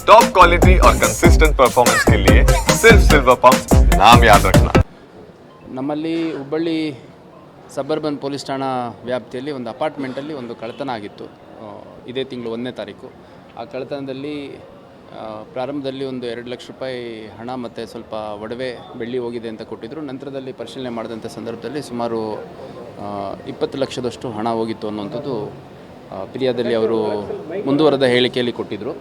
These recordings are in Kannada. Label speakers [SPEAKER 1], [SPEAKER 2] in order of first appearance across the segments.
[SPEAKER 1] टॉप क्वालिटी और कंसिस्टेंट परफॉर्मेंस के लिए सिर्फ सिल्वर पंप नाम याद रखना।
[SPEAKER 2] ನಮ್ಮಲ್ಲಿ ಹುಬ್ಬಳ್ಳಿ ಸಬರ್ಬನ್ ಪೊಲೀಸ್ ಠಾಣಾ ವ್ಯಾಪ್ತಿಯಲ್ಲಿ ಒಂದು ಅಪಾರ್ಟ್ಮೆಂಟಲ್ಲಿ ಒಂದು ಕಳ್ಳತನ ಆಗಿತ್ತು ಇದೇ ತಿಂಗಳು 1ನೇ ತಾರೀಕು. ಆ ಕಳ್ಳತನದಲ್ಲಿ ಪ್ರಾರಂಭದಲ್ಲಿ ಒಂದು 2 ಲಕ್ಷ ರೂಪಾಯಿ ಹಣ ಮತ್ತು ಸ್ವಲ್ಪ ಒಡವೆ ಬೆಳ್ಳಿ ಹೋಗಿದೆ ಅಂತ ಕೊಟ್ಟಿದ್ದರು. ನಂತರದಲ್ಲಿ ಪರಿಶೀಲನೆ ಮಾಡಿದಂಥ ಸಂದರ್ಭದಲ್ಲಿ ಸುಮಾರು 20 ಲಕ್ಷದಷ್ಟು ಹಣ ಹೋಗಿತ್ತು ಅನ್ನುವಂಥದ್ದು ಫಿರ್ಯಾದಲ್ಲಿ ಅವರು ಮುಂದುವರೆದ ಹೇಳಿಕೆಯಲ್ಲಿ ಕೊಟ್ಟಿದ್ದರು.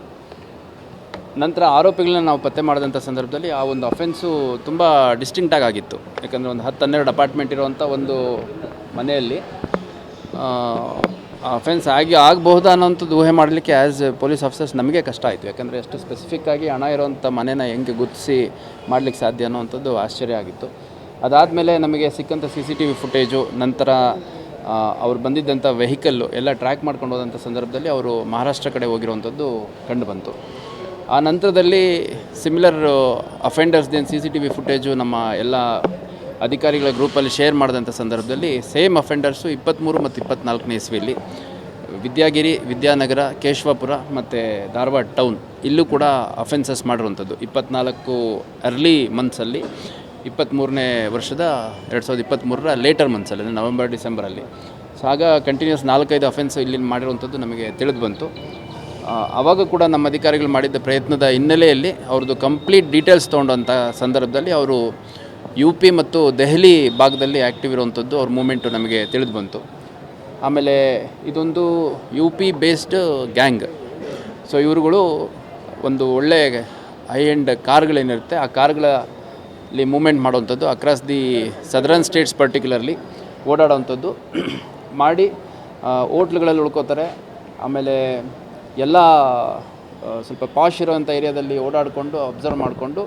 [SPEAKER 2] ನಂತರ ಆರೋಪಿಗಳನ್ನ ನಾವು ಪತ್ತೆ ಮಾಡಿದಂಥ ಸಂದರ್ಭದಲ್ಲಿ ಆ ಒಂದು ಅಫೆನ್ಸು ತುಂಬ ಡಿಸ್ಟಿಂಕ್ಟಾಗಿ ಆಗಿತ್ತು. ಯಾಕಂದರೆ ಒಂದು 10-12 ಅಪಾರ್ಟ್ಮೆಂಟ್ ಇರುವಂಥ ಒಂದು ಮನೆಯಲ್ಲಿ ಅಫೆನ್ಸ್ ಆಗಬಹುದಾ ಅನ್ನೋಂಥದ್ದು ಊಹೆ ಮಾಡಲಿಕ್ಕೆ ಆ್ಯಸ್ ಪೊಲೀಸ್ ಆಫೀಸರ್ಸ್ ನಮಗೆ ಕಷ್ಟ ಆಯಿತು. ಯಾಕಂದರೆ ಅಷ್ಟು ಸ್ಪೆಸಿಫಿಕ್ಕಾಗಿ ಹಣ ಇರೋವಂಥ ಮನೆನ ಹೆಂಗೆ ಗುರುತಿಸಿ ಮಾಡಲಿಕ್ಕೆ ಸಾಧ್ಯ ಅನ್ನೋವಂಥದ್ದು ಆಶ್ಚರ್ಯ ಆಗಿತ್ತು. ಅದಾದಮೇಲೆ ನಮಗೆ ಸಿಕ್ಕಂಥ CCTV ಫುಟೇಜು, ನಂತರ ಅವ್ರು ಬಂದಿದ್ದಂಥ ವೆಹಿಕಲ್ಲು ಎಲ್ಲ ಟ್ರ್ಯಾಕ್ ಮಾಡ್ಕೊಂಡು ಹೋದಂಥ ಸಂದರ್ಭದಲ್ಲಿ ಅವರು ಮಹಾರಾಷ್ಟ್ರ ಕಡೆ ಹೋಗಿರುವಂಥದ್ದು ಕಂಡು ಬಂತು. ಆ ನಂತರದಲ್ಲಿ ಸಿಮಿಲರ್ ಅಫೆಂಡರ್ಸ್ದೇನು CCTV ಫುಟೇಜು ನಮ್ಮ ಎಲ್ಲ ಅಧಿಕಾರಿಗಳ ಗ್ರೂಪಲ್ಲಿ ಶೇರ್ ಮಾಡಿದಂಥ ಸಂದರ್ಭದಲ್ಲಿ ಸೇಮ್ ಅಫೆಂಡರ್ಸು 23 ಮತ್ತು 24ನೇ ಇಸ್ವಿಯಲ್ಲಿ ವಿದ್ಯಾಗಿರಿ, ವಿದ್ಯಾನಗರ, ಕೇಶವಾಪುರ ಮತ್ತು ಧಾರವಾಡ ಟೌನ್ ಇಲ್ಲೂ ಕೂಡ ಅಫೆನ್ಸಸ್ ಮಾಡಿರುವಂಥದ್ದು 24 ಅರ್ಲಿ ಮಂತ್ಸಲ್ಲಿ, 23ನೇ ವರ್ಷದ 2023ರ ಲೇಟರ್ ಮಂತ್ಸಲ್ಲಿ ಅಂದರೆ ನವೆಂಬರ್ ಡಿಸೆಂಬರಲ್ಲಿ. ಸೊ ಆಗ ಕಂಟಿನ್ಯೂಸ್ 4-5 ಅಫೆನ್ಸು ಇಲ್ಲಿ ಮಾಡಿರುವಂಥದ್ದು ನಮಗೆ ತಿಳಿದು ಬಂತು. ಆವಾಗ ಕೂಡ ನಮ್ಮ ಅಧಿಕಾರಿಗಳು ಮಾಡಿದ್ದ ಪ್ರಯತ್ನದ ಹಿನ್ನೆಲೆಯಲ್ಲಿ ಅವ್ರದ್ದು ಕಂಪ್ಲೀಟ್ ಡೀಟೇಲ್ಸ್ ತೊಗೊಂಡಂಥ ಸಂದರ್ಭದಲ್ಲಿ ಅವರು UP ಮತ್ತು ದೆಹಲಿ ಭಾಗದಲ್ಲಿ ಆ್ಯಕ್ಟಿವ್ ಇರುವಂಥದ್ದು ಅವ್ರ ಮೂಮೆಂಟು ನಮಗೆ ತಿಳಿದು ಬಂತು. ಆಮೇಲೆ ಇದೊಂದು UP ಬೇಸ್ಡ್ ಗ್ಯಾಂಗ್. ಸೊ ಇವರುಗಳು ಒಂದು ಒಳ್ಳೆ ಹೈ ಎಂಡ್ ಕಾರ್ಗಳೇನಿರುತ್ತೆ ಆ ಕಾರ್ಗಳಲ್ಲಿ ಮೂಮೆಂಟ್ ಮಾಡುವಂಥದ್ದು, across the southern states particularly ಓಡಾಡೋವಂಥದ್ದು ಮಾಡಿ ಹೋಟ್ಲುಗಳಲ್ಲಿ ಉಳ್ಕೋತಾರೆ. ಆಮೇಲೆ ಎಲ್ಲ ಸ್ವಲ್ಪ ಪಾಶ್ ಇರೋವಂಥ ಏರಿಯಾದಲ್ಲಿ ಓಡಾಡಿಕೊಂಡು ಅಬ್ಸರ್ವ್ ಮಾಡಿಕೊಂಡು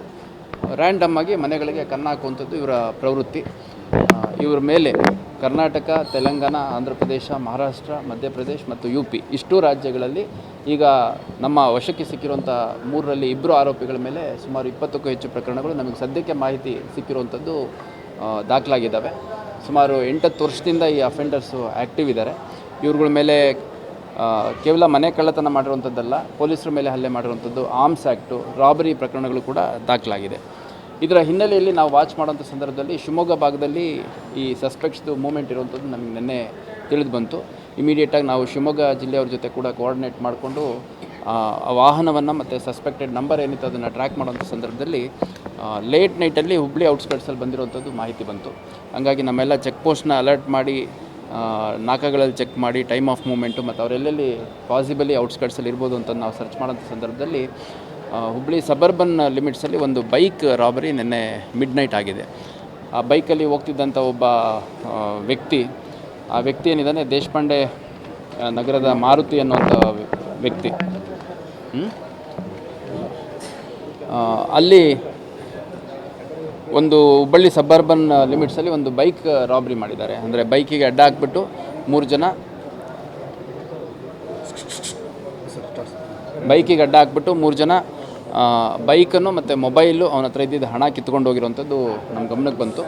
[SPEAKER 2] ರ್ಯಾಂಡಮ್ ಆಗಿ ಮನೆಗಳಿಗೆ ಕನ್ನ ಹಾಕುವಂಥದ್ದು ಇವರ ಪ್ರವೃತ್ತಿ. ಇವರ ಮೇಲೆ ಕರ್ನಾಟಕ, ತೆಲಂಗಾಣ, ಆಂಧ್ರ ಪ್ರದೇಶ, ಮಹಾರಾಷ್ಟ್ರ, ಮಧ್ಯಪ್ರದೇಶ ಮತ್ತು UP ಇಷ್ಟೂ ರಾಜ್ಯಗಳಲ್ಲಿ ಈಗ ನಮ್ಮ ವಶಕ್ಕೆ ಸಿಕ್ಕಿರುವಂಥ 3ರಲ್ಲಿ 2 ಆರೋಪಿಗಳ ಮೇಲೆ ಸುಮಾರು 20ಕ್ಕೂ ಹೆಚ್ಚು ಪ್ರಕರಣಗಳು ನಮಗೆ ಸದ್ಯಕ್ಕೆ ಮಾಹಿತಿ ಸಿಕ್ಕಿರುವಂಥದ್ದು ದಾಖಲಾಗಿದ್ದಾವೆ. ಸುಮಾರು 8-10 ವರ್ಷದಿಂದ ಈ ಅಫೆಂಡರ್ಸು ಆ್ಯಕ್ಟಿವ್ ಇದ್ದಾರೆ. ಇವ್ರುಗಳ ಮೇಲೆ ಕೇವಲ ಮನೆ ಕಳ್ಳತನ ಮಾಡಿರುವಂಥದ್ದಲ್ಲ, ಪೊಲೀಸರ ಮೇಲೆ ಹಲ್ಲೆ ಮಾಡಿರುವಂಥದ್ದು, ಆರ್ಮ್ಸ್ ಆ್ಯಕ್ಟು, ರಾಬರಿ ಪ್ರಕರಣಗಳು ಕೂಡ ದಾಖಲಾಗಿದೆ. ಇದರ ಹಿನ್ನೆಲೆಯಲ್ಲಿ ನಾವು ವಾಚ್ ಮಾಡೋಂಥ ಸಂದರ್ಭದಲ್ಲಿ ಶಿವಮೊಗ್ಗ ಭಾಗದಲ್ಲಿ ಈ ಸಸ್ಪೆಕ್ಟ್ಸ್ದು ಮೂವ್ಮೆಂಟ್ ಇರುವಂಥದ್ದು ನಮಗೆ ನಿನ್ನೆ ತಿಳಿದು ಬಂತು. ಇಮಿಡಿಯೇಟಾಗಿ ನಾವು ಶಿವಮೊಗ್ಗ ಜಿಲ್ಲೆಯವ್ರ ಜೊತೆ ಕೂಡ ಕೋಆರ್ಡಿನೇಟ್ ಮಾಡಿಕೊಂಡು ಆ ವಾಹನವನ್ನು ಮತ್ತು ಸಸ್ಪೆಕ್ಟೆಡ್ ನಂಬರ್ ಏನಿತ್ತು ಅದನ್ನು ಟ್ರ್ಯಾಕ್ ಮಾಡೋಂಥ ಸಂದರ್ಭದಲ್ಲಿ ಲೇಟ್ ನೈಟಲ್ಲಿ ಹುಬ್ಬಳ್ಳಿ ಔಟ್ಸ್ಕರ್ಟ್ಸಲ್ಲಿ ಬಂದಿರುವಂಥದ್ದು ಮಾಹಿತಿ ಬಂತು. ಹಾಗಾಗಿ ನಮ್ಮೆಲ್ಲ ಚೆಕ್ ಪೋಸ್ಟ್ನ ಅಲರ್ಟ್ ಮಾಡಿ ನಾಕಾಗಳಲ್ಲಿ ಚೆಕ್ ಮಾಡಿ ಟೈಮ್ ಆಫ್ ಮೂಮೆಂಟು ಮತ್ತು ಅವರೆಲ್ಲೆಲ್ಲಿ ಪಾಸಿಬಲಿ ಔಟ್ಸ್ಕರ್ಟ್ಸಲ್ಲಿ ಇರ್ಬೋದು ಅಂತ ನಾವು ಸರ್ಚ್ ಮಾಡೋಂಥ ಸಂದರ್ಭದಲ್ಲಿ ಹುಬ್ಬಳ್ಳಿ ಸಬರ್ಬನ್ ಲಿಮಿಟ್ಸಲ್ಲಿ ಒಂದು ಬೈಕ್ ರಾಬರಿ ನಿನ್ನೆ ಮಿಡ್ ನೈಟ್ ಆಗಿದೆ. ಆ ಬೈಕಲ್ಲಿ ಹೋಗ್ತಿದ್ದಂಥ ಒಬ್ಬ ವ್ಯಕ್ತಿ, ಆ ವ್ಯಕ್ತಿ ಏನಿದ್ದಾನೆ ದೇಶಪಾಂಡೆ ನಗರದ ಮಾರುತಿ ಅನ್ನುವಂಥ ವ್ಯಕ್ತಿ, ಅಲ್ಲಿ ಒಂದು ಹುಬ್ಬಳ್ಳಿ ಸಬರ್ಬನ್ ಲಿಮಿಟ್ಸಲ್ಲಿ ಒಂದು ಬೈಕ್ ರಾಬರಿ ಮಾಡಿದ್ದಾರೆ. ಅಂದರೆ ಬೈಕಿಗೆ ಅಡ್ಡ ಹಾಕ್ಬಿಟ್ಟು 3 ಜನ ಬೈಕನ್ನು ಮತ್ತು ಮೊಬೈಲು ಅವನ ಹತ್ರ ಇದ್ದಿದ್ದು ಹಣ ಕಿತ್ಕೊಂಡು ಹೋಗಿರುವಂಥದ್ದು ನಮ್ಮ ಗಮನಕ್ಕೆ ಬಂತು.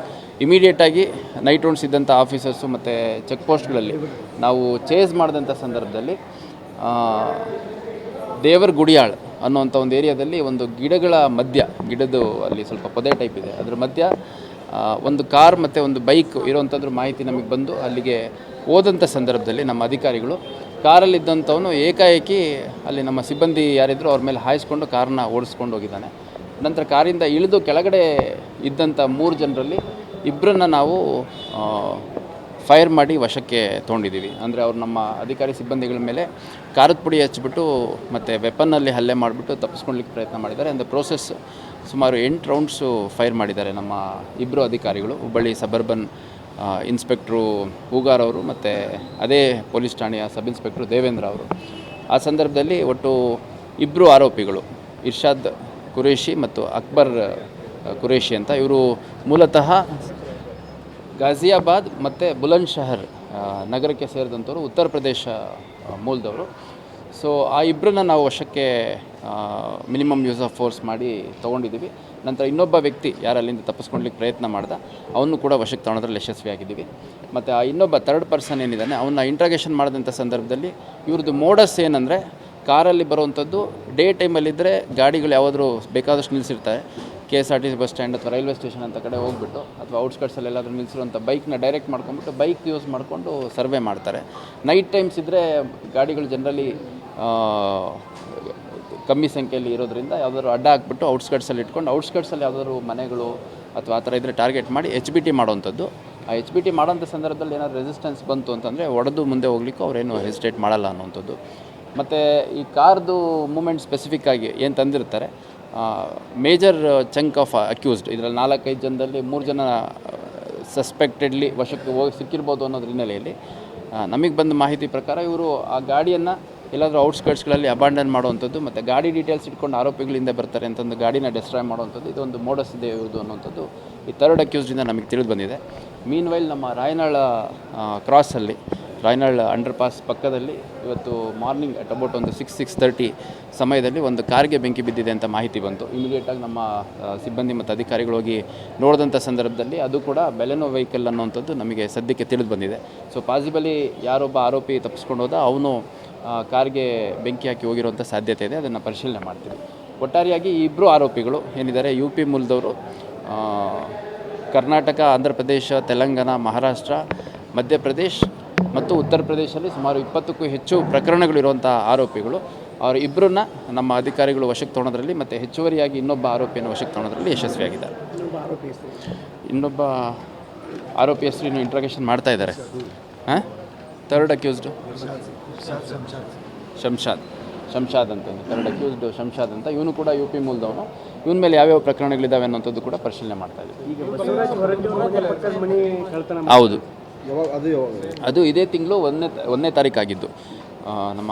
[SPEAKER 2] ಇಮಿಡಿಯೇಟಾಗಿ ನೈಟ್ ರೌಂಡ್ಸ್ ಇದ್ದಂಥ ಆಫೀಸರ್ಸು ಮತ್ತು ಚೆಕ್ ಪೋಸ್ಟ್ಗಳಲ್ಲಿ ನಾವು ಚೇಸ್ ಮಾಡಿದಂಥ ಸಂದರ್ಭದಲ್ಲಿ ದೇವರ ಗುಡಿಯಾಳ್ ಅನ್ನೋವಂಥ ಒಂದು ಏರಿಯಾದಲ್ಲಿ ಒಂದು ಗಿಡಗಳ ಮಧ್ಯ, ಗಿಡದ್ದು ಅಲ್ಲಿ ಸ್ವಲ್ಪ ಪೊದೆ ಟೈಪ್ ಇದೆ, ಅದ್ರ ಮಧ್ಯ ಒಂದು ಕಾರ್ ಮತ್ತು ಒಂದು ಬೈಕ್ ಇರೋವಂಥದ್ರ ಮಾಹಿತಿ ನಮಗೆ ಬಂದು ಅಲ್ಲಿಗೆ ಹೋದಂಥ ಸಂದರ್ಭದಲ್ಲಿ ನಮ್ಮ ಅಧಿಕಾರಿಗಳು ಕಾರಲ್ಲಿದ್ದಂಥವನು ಏಕಾಏಕಿ ಅಲ್ಲಿ ನಮ್ಮ ಸಿಬ್ಬಂದಿ ಯಾರಿದ್ರು ಅವ್ರ ಮೇಲೆ ಹಾಯಿಸ್ಕೊಂಡು ಕಾರನ್ನ ಓಡಿಸ್ಕೊಂಡು ಹೋಗಿದ್ದಾನೆ. ನಂತರ ಕಾರಿಂದ ಇಳಿದು ಕೆಳಗಡೆ ಇದ್ದಂಥ 3 ಜನರಲ್ಲಿ 2ರನ್ನ ನಾವು ಫೈರ್ ಮಾಡಿ ವಶಕ್ಕೆ ತೊಗೊಂಡಿದ್ದೀವಿ. ಅಂದರೆ ಅವ್ರು ನಮ್ಮ ಅಧಿಕಾರಿ ಸಿಬ್ಬಂದಿಗಳ ಮೇಲೆ ಖಾರದ ಪುಡಿ ಹಚ್ಚಿಬಿಟ್ಟು ಮತ್ತು ವೆಪನ್ನಲ್ಲಿ ಹಲ್ಲೆ ಮಾಡಿಬಿಟ್ಟು ತಪ್ಪಿಸ್ಕೊಳ್ಲಿಕ್ಕೆ ಪ್ರಯತ್ನ ಮಾಡಿದ್ದಾರೆ. ಅಂದರೆ ಪ್ರೋಸೆಸ್ ಸುಮಾರು 8 ರೌಂಡ್ಸು ಫೈರ್ ಮಾಡಿದ್ದಾರೆ ನಮ್ಮ 2 ಅಧಿಕಾರಿಗಳು, ಹುಬ್ಬಳ್ಳಿ ಸಬರ್ಬನ್ ಇನ್ಸ್ಪೆಕ್ಟ್ರು ಹೂಗಾರ್ ಅವರು ಮತ್ತು ಅದೇ ಪೊಲೀಸ್ ಠಾಣೆಯ ಸಬ್ ಇನ್ಸ್ಪೆಕ್ಟ್ರು ದೇವೇಂದ್ರ ಅವರು. ಆ ಸಂದರ್ಭದಲ್ಲಿ ಒಟ್ಟು 2 ಆರೋಪಿಗಳು, ಇರ್ಷಾದ್ ಕುರೇಶಿ ಮತ್ತು ಅಕ್ಬರ್ ಕುರೇಶಿ ಅಂತ, ಇವರು ಮೂಲತಃ ಗಾಜಿಯಾಬಾದ್ ಮತ್ತು ಬುಲಂದ್ ಶಹರ್ ನಗರಕ್ಕೆ ಸೇರಿದಂಥವ್ರು, ಉತ್ತರ ಪ್ರದೇಶ ಮೂಲದವರು. ಸೊ ಆ 2ರನ್ನ ನಾವು ವಶಕ್ಕೆ ಮಿನಿಮಮ್ ಯೂಸ್ ಆಫ್ ಫೋರ್ಸ್ ಮಾಡಿ ತೊಗೊಂಡಿದ್ದೀವಿ. ನಂತರ ಇನ್ನೊಬ್ಬ ವ್ಯಕ್ತಿ ಯಾರು ಅಲ್ಲಿಂದ ತಪ್ಪಿಸ್ಕೊಳ್ಲಿಕ್ಕೆ ಪ್ರಯತ್ನ ಮಾಡ್ದ, ಅವನು ಕೂಡ ವಶಕ್ಕೆ ತೊಗೊಳೋದ್ರಲ್ಲಿ ಯಶಸ್ವಿಯಾಗಿದ್ದೀವಿ. ಮತ್ತು ಆ ಇನ್ನೊಬ್ಬ 3rd ಪರ್ಸನ್ ಏನಿದ್ದಾನೆ ಅವನ್ನ ಇಂಟ್ರಾಗೇಷನ್ ಮಾಡಿದಂಥ ಸಂದರ್ಭದಲ್ಲಿ ಇವ್ರದ್ದು ಮೋಡಸ್ ಏನಂದರೆ ಕಾರಲ್ಲಿ ಬರುವಂಥದ್ದು ಡೇ ಟೈಮಲ್ಲಿದ್ದರೆ ಗಾಡಿಗಳು ಯಾವುದಾದ್ರೂ ಬೇಕಾದಷ್ಟು ನಿಲ್ಲಿಸಿರ್ತಾರೆ. KSRTC ಬಸ್ ಸ್ಟ್ಯಾಂಡ್ ಅಥವಾ ರೈಲ್ವೆ ಸ್ಟೇಷನ್ ಅಂತ ಕಡೆ ಹೋಗ್ಬಿಟ್ಟು ಅಥವಾ ಔಟ್ಸ್ಕಟ್ಸಲ್ಲಿ ಎಲ್ಲಾದರೂ ನಿಲ್ಲಿಸಿರುವಂಥ ಬೈಕ್ನ ಡೈರೆಕ್ಟ್ ಮಾಡ್ಕೊಂಬಿಟ್ಟು ಬೈಕ್ ಯೂಸ್ ಮಾಡಿಕೊಂಡು ಸರ್ವೆ ಮಾಡ್ತಾರೆ. ನೈಟ್ ಟೈಮ್ಸ್ ಇದ್ದರೆ ಗಾಡಿಗಳು ಜನರಲಿ ಕಮ್ಮಿ ಸಂಖ್ಯೆಯಲ್ಲಿ ಇರೋದ್ರಿಂದ ಯಾವುದಾದ್ರು ಅಡ್ಡ ಹಾಕ್ಬಿಟ್ಟು ಔಟ್ಸ್ಕಟ್ಸಲ್ಲಿ ಇಟ್ಕೊಂಡು ಔಟ್ಸ್ಕಟ್ಸಲ್ಲಿ ಯಾವುದಾದ್ರು ಮನೆಗಳು ಅಥವಾ ಆ ಥರ ಇದ್ದರೆ ಟಾರ್ಗೆಟ್ ಮಾಡಿ HBT ಮಾಡೋವಂಥದ್ದು. ಆ HBT ಮಾಡೋಂಥ ಸಂದರ್ಭದಲ್ಲಿ ಏನಾದರೂ ರೆಸಿಸ್ಟೆನ್ಸ್ ಬಂತು ಅಂತಂದರೆ ಒಡೆದು ಮುಂದೆ ಹೋಗ್ಲಿಕ್ಕೂ ಅವರೇನು ಹೆಸಿಟೇಟ್ ಮಾಡಲ್ಲ ಅನ್ನೋವಂಥದ್ದು. ಮತ್ತು ಈ ಕಾರ್ದು ಮೂಮೆಂಟ್ ಸ್ಪೆಸಿಫಿಕ್ಕಾಗಿ ಏನು ತಂದಿರ್ತಾರೆ, ಮೇಜರ್ ಚಂಕ್ ಆಫ್ ಅಕ್ಯೂಸ್ಡ್, ಇದರಲ್ಲಿ 4-5 ಜನದಲ್ಲಿ 3 ಜನ ಸಸ್ಪೆಕ್ಟೆಡ್ಲಿ ವಶಕ್ಕೆ ಹೋಗಿ ಸಿಕ್ಕಿರ್ಬೋದು ಅನ್ನೋದ್ರ ಹಿನ್ನೆಲೆಯಲ್ಲಿ ನಮಗೆ ಬಂದ ಮಾಹಿತಿ ಪ್ರಕಾರ ಇವರು ಆ ಗಾಡಿಯನ್ನು ಎಲ್ಲಾದರೂ ಔಟ್ಸ್ಕರ್ಟ್ಸ್ಗಳಲ್ಲಿ ಅಬಾಂಡನ್ ಮಾಡುವಂಥದ್ದು ಮತ್ತು ಗಾಡಿ ಡೀಟೇಲ್ಸ್ ಇಟ್ಕೊಂಡು ಆರೋಪಿಗಳಿಂದ ಬರ್ತಾರೆ ಅಂತಂದು ಗಾಡಿನ ಡೆಸ್ಟ್ರಾಯ್ ಮಾಡುವಂಥದ್ದು, ಇದೊಂದು ಮೋಡಸ್ ಇದೆ ಇವ್ರದ್ದು ಅನ್ನೋಂಥದ್ದು ಈ 3rd ಅಕ್ಯೂಸ್ಡಿಂದ ನಮಗೆ ತಿಳಿದು ಬಂದಿದೆ. ಮೀನ್ ವೈಲ್ ನಮ್ಮ ರಾಯನಾಳ ಕ್ರಾಸಲ್ಲಿ, ರಾಯನಾಳ್ ಅಂಡರ್ ಪಾಸ್ ಪಕ್ಕದಲ್ಲಿ ಇವತ್ತು ಮಾರ್ನಿಂಗ್ ಅಟ್ ಅಬೌಟ್ ಒಂದು 6-6:30 ಸಮಯದಲ್ಲಿ ಒಂದು ಕಾರ್ಗೆ ಬೆಂಕಿ ಬಿದ್ದಿದೆ ಅಂತ ಮಾಹಿತಿ ಬಂತು. ಇಮಿಡಿಯೇಟಾಗಿ ನಮ್ಮ ಸಿಬ್ಬಂದಿ ಮತ್ತು ಅಧಿಕಾರಿಗಳು ಹೋಗಿ ನೋಡಿದಂಥ ಸಂದರ್ಭದಲ್ಲಿ ಅದು ಕೂಡ ಬೆಲೆನೋ ವೆಹಿಕಲ್ ಅನ್ನೋವಂಥದ್ದು ನಮಗೆ ಸದ್ಯಕ್ಕೆ ತಿಳಿದು ಬಂದಿದೆ. ಸೊ ಪಾಸಿಬಲಿ ಯಾರೊಬ್ಬ ಆರೋಪಿ ತಪ್ಪಿಸ್ಕೊಂಡು ಹೋದ ಅವನು ಕಾರ್ಗೆ ಬೆಂಕಿ ಹಾಕಿ ಹೋಗಿರುವಂಥ ಸಾಧ್ಯತೆ ಇದೆ, ಅದನ್ನು ಪರಿಶೀಲನೆ ಮಾಡ್ತೀವಿ. ಒಟ್ಟಾರೆಯಾಗಿ ಈ ಇಬ್ಬರು ಆರೋಪಿಗಳು ಏನಿದ್ದಾರೆ UP ಮೂಲದವರು, ಕರ್ನಾಟಕ, ಆಂಧ್ರ ಪ್ರದೇಶ, ತೆಲಂಗಾಣ, ಮಹಾರಾಷ್ಟ್ರ, ಮಧ್ಯಪ್ರದೇಶ್ ಮತ್ತು ಉತ್ತರ ಪ್ರದೇಶದಲ್ಲಿ ಸುಮಾರು 20ಕ್ಕೂ ಹೆಚ್ಚು ಪ್ರಕರಣಗಳಿರುವಂಥ ಆರೋಪಿಗಳು. ಅವರು ಇಬ್ಬರನ್ನ ನಮ್ಮ ಅಧಿಕಾರಿಗಳು ವಶಕ್ಕೆ ತೊಗೊಳೋದ್ರಲ್ಲಿ ಮತ್ತು ಹೆಚ್ಚುವರಿಯಾಗಿ ಇನ್ನೊಬ್ಬ ಆರೋಪಿಯನ್ನು ವಶಕ್ಕೆ ತೊಗೊಳೋದ್ರಲ್ಲಿ ಯಶಸ್ವಿಯಾಗಿದ್ದಾರೆ. ಇನ್ನೊಬ್ಬ ಆರೋಪಿ ಹೆಸರು ಇನ್ನೂ ಇಂಟ್ರಾಗೇಷನ್ ಮಾಡ್ತಾ ಇದ್ದಾರೆ. 3rd ಅಕ್ಯೂಸ್ಡು ಶಂಶಾದ್ ಅಂತ, 3rd ಅಕ್ಯೂಸ್ಡು ಶಂಶಾದ್ ಅಂತ, ಇವನು ಕೂಡ UP ಮೂಲದವನು. ಇವನ ಮೇಲೆ ಯಾವ್ಯಾವ ಪ್ರಕರಣಗಳಿದ್ದಾವೆ ಅನ್ನೋಂಥದ್ದು ಕೂಡ ಪರಿಶೀಲನೆ ಮಾಡ್ತಾ ಇದ್ದೀವಿ. ಹೌದು, ಅದು ಇದೇ ತಿಂಗಳು 1ನೇ ತಾರೀಕಾಗಿದ್ದು. ನಮ್ಮ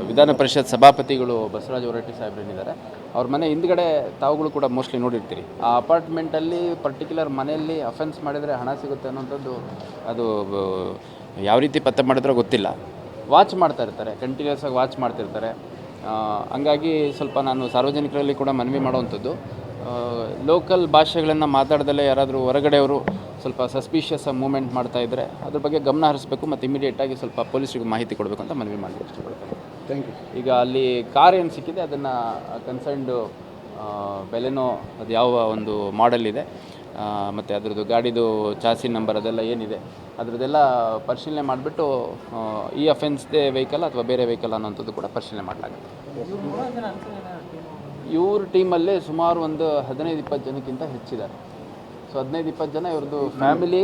[SPEAKER 2] ವಿಧಾನ ಪರಿಷತ್ ಸಭಾಪತಿಗಳು ಬಸವರಾಜ ಹೊರಟ್ಟಿ ಸಾಹೇಬ್ರೇನಿದ್ದಾರೆ, ಅವ್ರ ಮನೆ ಹಿಂದ್ಗಡೆ ತಾವುಗಳು ಕೂಡ ಮೋಸ್ಟ್ಲಿ ನೋಡಿರ್ತೀರಿ. ಆ ಅಪಾರ್ಟ್ಮೆಂಟಲ್ಲಿ ಪರ್ಟಿಕ್ಯುಲರ್ ಮನೆಯಲ್ಲಿ ಅಫೆನ್ಸ್ ಮಾಡಿದರೆ ಹಣ ಸಿಗುತ್ತೆ ಅನ್ನೋಂಥದ್ದು ಅದು ಯಾವ ರೀತಿ ಪತ್ತೆ ಮಾಡಿದ್ರೋ ಗೊತ್ತಿಲ್ಲ. ವಾಚ್ ಮಾಡ್ತಾ ಇರ್ತಾರೆ, ಕಂಟಿನ್ಯೂಸ್ ಆಗಿ ವಾಚ್ ಮಾಡ್ತಿರ್ತಾರೆ. ಹಂಗಾಗಿ ಸ್ವಲ್ಪ ನಾನು ಸಾರ್ವಜನಿಕರಲ್ಲಿ ಕೂಡ ಮನವಿ ಮಾಡುವಂಥದ್ದು, ಲೋಕಲ್ ಭಾಷೆಗಳನ್ನು ಮಾತಾಡ್ದಲೇ ಯಾರಾದರೂ ಹೊರಗಡೆಯವರು ಸ್ವಲ್ಪ ಸಸ್ಪಿಷಿಯಸ್ ಮೂಮೆಂಟ್ ಮಾಡ್ತಾ ಇದ್ದರೆ ಅದ್ರ ಬಗ್ಗೆ ಗಮನ ಹರಿಸಬೇಕು ಮತ್ತು ಇಮಿಡಿಯೇಟಾಗಿ ಸ್ವಲ್ಪ ಪೊಲೀಸರಿಗೆ ಮಾಹಿತಿ ಕೊಡಬೇಕು ಅಂತ ಮನವಿ ಮಾಡಲಿಕ್ಕೆ ಇಷ್ಟಪಡ್ತೇನೆ. Thank you. ಈಗ ಅಲ್ಲಿ ಕಾರ್ ಏನು ಸಿಕ್ಕಿದೆ ಅದನ್ನು ಕನ್ಸರ್ನ್ಡು ಬೆಲೆನೋ ಅದು ಯಾವ ಒಂದು ಮಾಡೆಲ್ ಇದೆ ಮತ್ತು ಅದರದ್ದು ಗಾಡಿದು ಚಾಸಿ ನಂಬರ್ ಅದೆಲ್ಲ ಏನಿದೆ ಅದರದ್ದೆಲ್ಲ ಪರಿಶೀಲನೆ ಮಾಡಿಬಿಟ್ಟು ಈ ಅಫೆನ್ಸ್ದೇ ವೆಹಿಕಲ್ ಅಥವಾ ಬೇರೆ ವೆಹಿಕಲ್ ಅನ್ನೋಂಥದ್ದು ಕೂಡ ಪರಿಶೀಲನೆ ಮಾಡಲಾಗುತ್ತೆ. ಇವ್ರ ಟೀಮಲ್ಲೇ ಸುಮಾರು ಒಂದು 15-20 ಜನಕ್ಕಿಂತ ಹೆಚ್ಚಿದ್ದಾರೆ. ಸೊ 15-20 ಜನ ಇವ್ರದ್ದು ಫ್ಯಾಮಿಲಿ,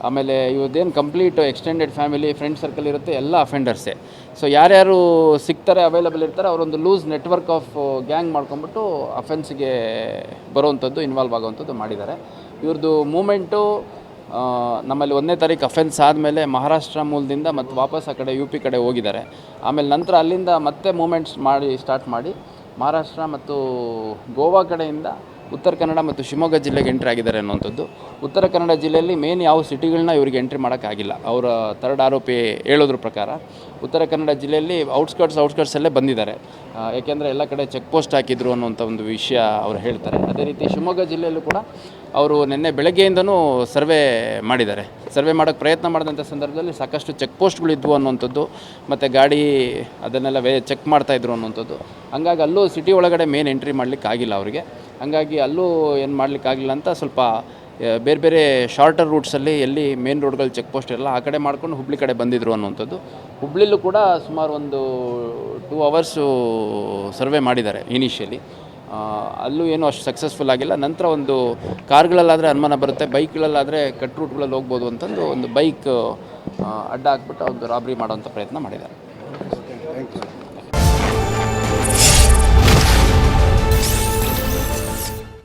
[SPEAKER 2] ಆಮೇಲೆ ಇವ್ರದ್ದೇನು complete extended family, friend circle ಇರುತ್ತೆ, ಎಲ್ಲ ಅಫೆಂಡರ್ಸೇ. ಸೊ ಯಾರ್ಯಾರು ಸಿಗ್ತಾರೆ, ಅವೈಲಬಲ್ ಇರ್ತಾರೆ, ಅವರೊಂದು ಲೂಸ್ ನೆಟ್ವರ್ಕ್ ಆಫ್ ಗ್ಯಾಂಗ್ ಮಾಡ್ಕೊಂಬಿಟ್ಟು ಅಫೆನ್ಸಿಗೆ ಬರುವಂಥದ್ದು, ಇನ್ವಾಲ್ವ್ ಆಗುವಂಥದ್ದು ಮಾಡಿದ್ದಾರೆ. ಇವ್ರದ್ದು ಮೂಮೆಂಟು ನಮ್ಮಲ್ಲಿ 1ನೇ ತಾರೀಕು ಅಫೆನ್ಸ್ ಆದಮೇಲೆ ಮಹಾರಾಷ್ಟ್ರ ಮೂಲದಿಂದ ಮತ್ತು ವಾಪಸ್ ಆ ಕಡೆ UP ಕಡೆ ಹೋಗಿದ್ದಾರೆ. ಆಮೇಲೆ ನಂತರ ಅಲ್ಲಿಂದ ಮತ್ತೆ ಮೂಮೆಂಟ್ಸ್ ಸ್ಟಾರ್ಟ್ ಮಾಡಿ ಮಹಾರಾಷ್ಟ್ರ ಮತ್ತು ಗೋವಾ ಕಡೆಯಿಂದ ಉತ್ತರ ಕನ್ನಡ ಮತ್ತು ಶಿವಮೊಗ್ಗ ಜಿಲ್ಲೆಗೆ ಎಂಟ್ರಿ ಆಗಿದ್ದಾರೆ ಅನ್ನುವಂಥದ್ದು. ಉತ್ತರ ಕನ್ನಡ ಜಿಲ್ಲೆಯಲ್ಲಿ ಮೇನ್ ಯಾವ ಸಿಟಿಗಳನ್ನ ಇವರಿಗೆ ಎಂಟ್ರಿ ಮಾಡೋಕ್ಕಾಗಿಲ್ಲ. ಅವರ 3rd ಆರೋಪಿ ಹೇಳೋದ್ರ ಪ್ರಕಾರ ಉತ್ತರ ಕನ್ನಡ ಜಿಲ್ಲೆಯಲ್ಲಿ ಔಟ್ಸ್ಕಟ್ಸಲ್ಲೇ ಬಂದಿದ್ದಾರೆ, ಯಾಕೆಂದರೆ ಎಲ್ಲ ಕಡೆ ಚೆಕ್ ಪೋಸ್ಟ್ ಹಾಕಿದ್ರು ಅನ್ನುವಂಥ ಒಂದು ವಿಷಯ ಅವರು ಹೇಳ್ತಾರೆ. ಅದೇ ರೀತಿ ಶಿವಮೊಗ್ಗ ಜಿಲ್ಲೆಯಲ್ಲೂ ಕೂಡ ಅವರು ನಿನ್ನೆ ಬೆಳಗ್ಗೆಯಿಂದನೂ ಸರ್ವೆ ಮಾಡಿದ್ದಾರೆ. ಸರ್ವೆ ಮಾಡೋಕ್ಕೆ ಪ್ರಯತ್ನ ಮಾಡಿದಂಥ ಸಂದರ್ಭದಲ್ಲಿ ಸಾಕಷ್ಟು ಚೆಕ್ ಪೋಸ್ಟ್ಗಳಿದ್ವು ಅನ್ನುವಂಥದ್ದು ಮತ್ತು ಗಾಡಿ ಅದನ್ನೆಲ್ಲ ಚೆಕ್ ಮಾಡ್ತಾಯಿದ್ರು ಅನ್ನುವಂಥದ್ದು. ಹಂಗಾಗಿ ಅಲ್ಲೂ ಸಿಟಿ ಒಳಗಡೆ ಮೇನ್ ಎಂಟ್ರಿ ಮಾಡಲಿಕ್ಕೆ ಆಗಿಲ್ಲ ಅವರಿಗೆ. ಹಂಗಾಗಿ ಅಲ್ಲೂ ಏನು ಮಾಡಲಿಕ್ಕಾಗಲಿಲ್ಲ ಅಂತ ಸ್ವಲ್ಪ ಬೇರೆ ಬೇರೆ ಶಾರ್ಟರ್ ರೂಟ್ಸಲ್ಲಿ ಎಲ್ಲಿ ಮೇನ್ ರೋಡ್ಗಳು ಚೆಕ್ ಪೋಸ್ಟ್ ಇರಲ್ಲ ಆ ಕಡೆ ಮಾಡ್ಕೊಂಡು ಹುಬ್ಳಿ ಕಡೆ ಬಂದಿದ್ರು ಅನ್ನುವಂಥದ್ದು. ಹುಬ್ಳಿಲೂ ಕೂಡ ಸುಮಾರು ಒಂದು 2 ಅವರ್ಸು ಸರ್ವೆ ಮಾಡಿದ್ದಾರೆ ಇನಿಷಿಯಲಿ. ಅಲ್ಲೂ ಏನೂ ಅಷ್ಟು ಸಕ್ಸಸ್ಫುಲ್ ಆಗಿಲ್ಲ. ನಂತರ ಒಂದು ಕಾರ್ಗಳಲ್ಲಾದರೆ ಅನುಮಾನ ಬರುತ್ತೆ, ಬೈಕ್ಗಳಲ್ಲಾದರೆ ಕಟ್ ರೂಟ್ಗಳಲ್ಲಿ ಹೋಗ್ಬೋದು ಅಂತಂದು ಒಂದು ಬೈಕ್ ಅಡ್ಡ ಹಾಕ್ಬಿಟ್ಟು ಒಂದು ರಾಬ್ರಿ ಮಾಡೋವಂಥ ಪ್ರಯತ್ನ ಮಾಡಿದ್ದಾರೆ.